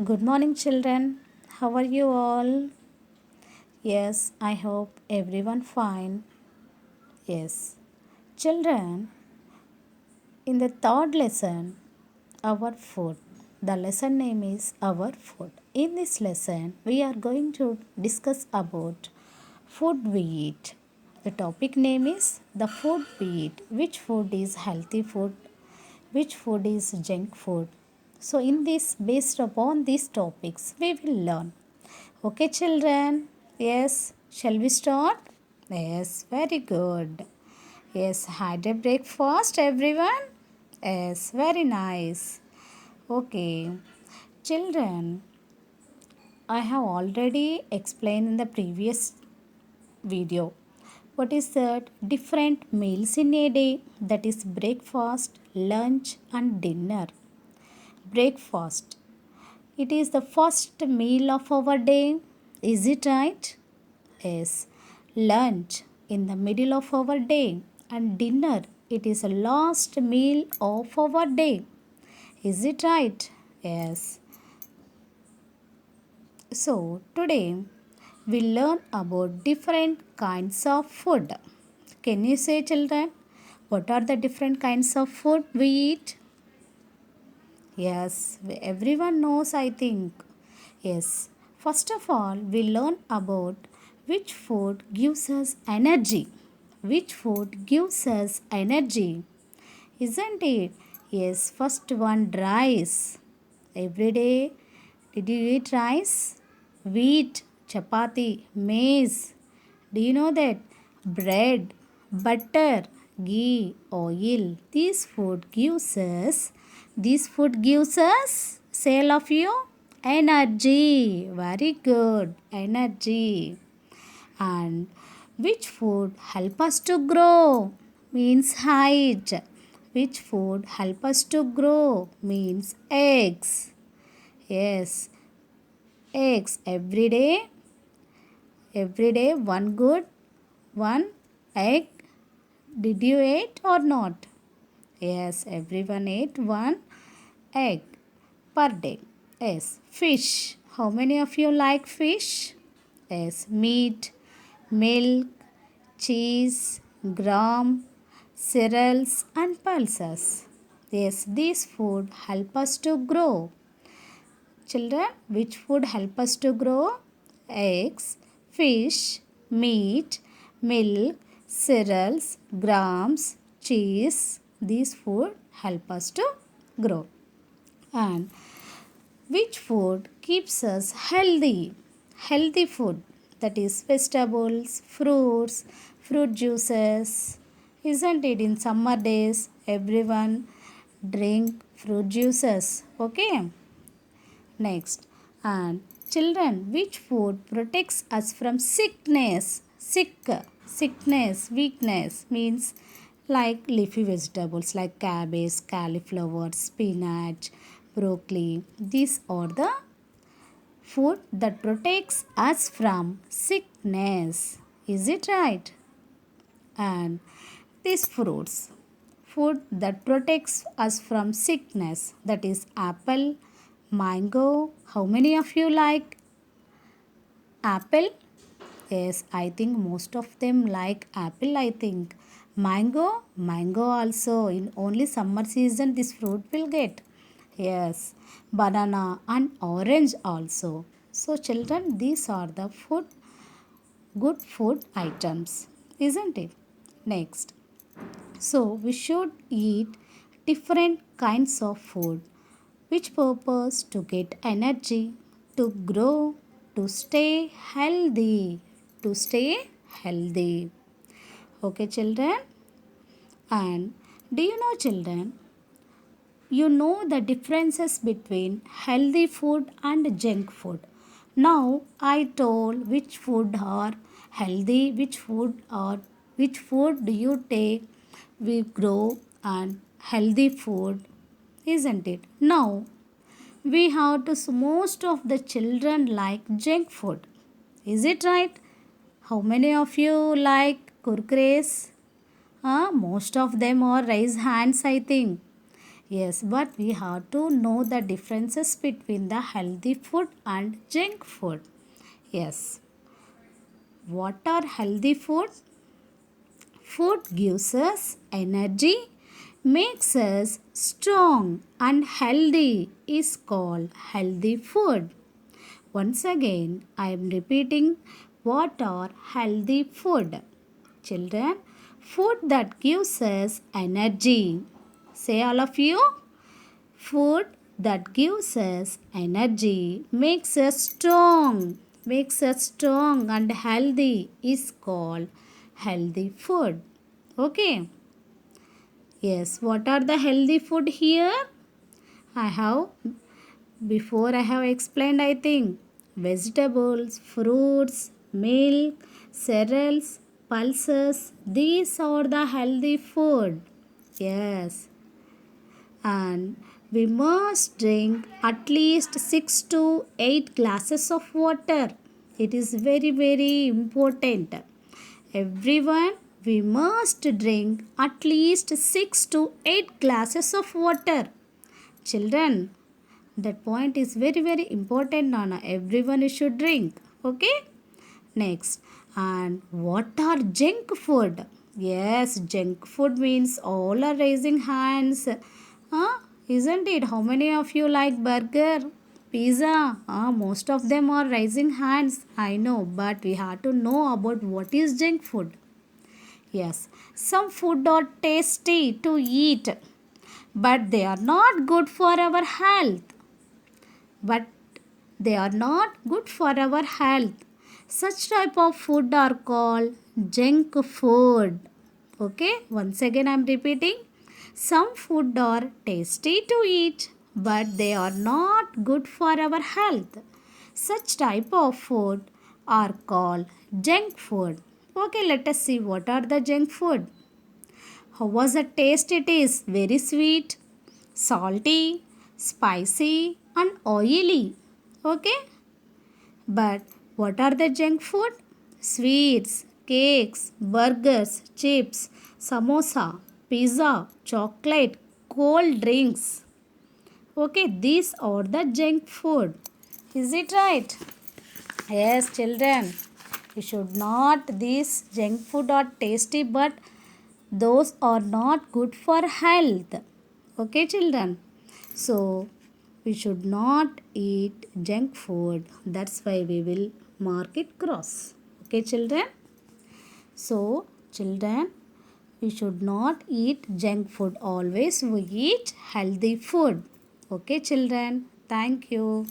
Good morning, children. How are you all? Yes, I hope everyone fine. Yes, children. In the third lesson, our food. The lesson name is our food. In this lesson, we are going to discuss about food we eat. The topic name is the food we eat. Which food is healthy food? Which food is junk food? So, in this, based upon these topics, we will learn. Okay, children. Yes, shall we start? Yes, very good. Yes, had a breakfast, everyone? Yes, very nice. Okay, children, I have already explained in the previous video. What is that? Different meals in a day, that is breakfast, lunch, and dinner. Breakfast. It is the first meal of our day. Is it right? Yes. Lunch in the middle of our day and dinner. It is the last meal of our day. Is it right? Yes. So today we learn about different kinds of food. Can you say, children? What are the different kinds of food we eat? Yes, everyone knows, I think. Yes. First of all, we learn about which food gives us energy. Which food gives us energy? Isn't it? Yes, first one, rice. Every day, did you eat rice? Wheat, chapati, maize. Do you know that? Bread, butter, ghee, oil. This food gives us, say all of you, energy. Very good, energy. And which food help us to grow? Means height. Which food help us to grow? Means eggs. Yes, eggs every day one good one egg. Did you eat or not? Yes, everyone ate one egg per day. Yes, fish. How many of you like fish? Yes, meat, milk, cheese, gram, cereals, and pulses. Yes, these food help us to grow. Children, which food help us to grow? Eggs, fish, meat, milk, cereals, grams, cheese. These food help us to grow. And which food keeps us healthy? Healthy food, that is vegetables, fruits, fruit juices. Isn't it? In summer days, everyone drink fruit juices. Okay. Next, and children, which food protects us from sickness? Sickness, weakness means like leafy vegetables like cabbage, cauliflower, spinach, broccoli. These are the food that protects us from sickness. Is it right? And these fruits, food that protects us from sickness, that is apple, mango. How many of you like apple? Yes, I think most of them like apple, I think. Mango also. In only summer season this fruit will get. Yes, banana and orange also. So children, these are the good food items, isn't it? Next. So we should eat different kinds of food. Which purpose? To get energy, to grow, to stay healthy. To stay healthy. Okay, children? And do you know, children? You know the differences between healthy food and junk food. Now I told which food are healthy, which food do you take, we grow, and healthy food, isn't it? Now we have to, most of the children like junk food. Is it right? How many of you like kurkures? Most of them are raise hands, I think. Yes, but we have to know the differences between the healthy food and junk food. Yes. What are healthy food? Food gives us energy, makes us strong and healthy is called healthy food. Once again, I am repeating what are healthy food. Children, food that gives us energy. Say all of you. Food that gives us energy, makes us strong and healthy is called healthy food. Okay. Yes, what are the healthy food here? I have Before I have explained, I think vegetables, fruits, milk, cereals, pulses, these are the healthy food. Yes, and we must drink at least 6 to 8 glasses of water. It is very, very important. Everyone, we must drink at least 6 to 8 glasses of water. Children, that point is very, very important, Nana. Everyone should drink. Okay? Next, and what are junk food? Yes, junk food means all are raising hands. Huh? Isn't it? How many of you like burger, pizza? Most of them are raising hands. I know, but we have to know about what is junk food. Yes, some food are tasty to eat, but they are not good for our health. But they are not good for our health. Such type of food are called junk food. Okay, once again I am repeating. Some food are tasty to eat, but they are not good for our health. Such type of food are called junk food. Okay, let us see what are the junk food. How was the taste it is? Very sweet, salty, spicy and oily. Okay? But what are the junk food? Sweets, cakes, burgers, chips, samosa, pizza, chocolate, cold drinks. Okay, these are the junk food. Is it right? Yes, children. You should not, these junk food are tasty, but those are not good for health. Okay, children. So, we should not eat junk food. That's why we will mark it cross. Okay, children. So, children, we should not eat junk food. Always we eat healthy food. Okay, children. Thank you.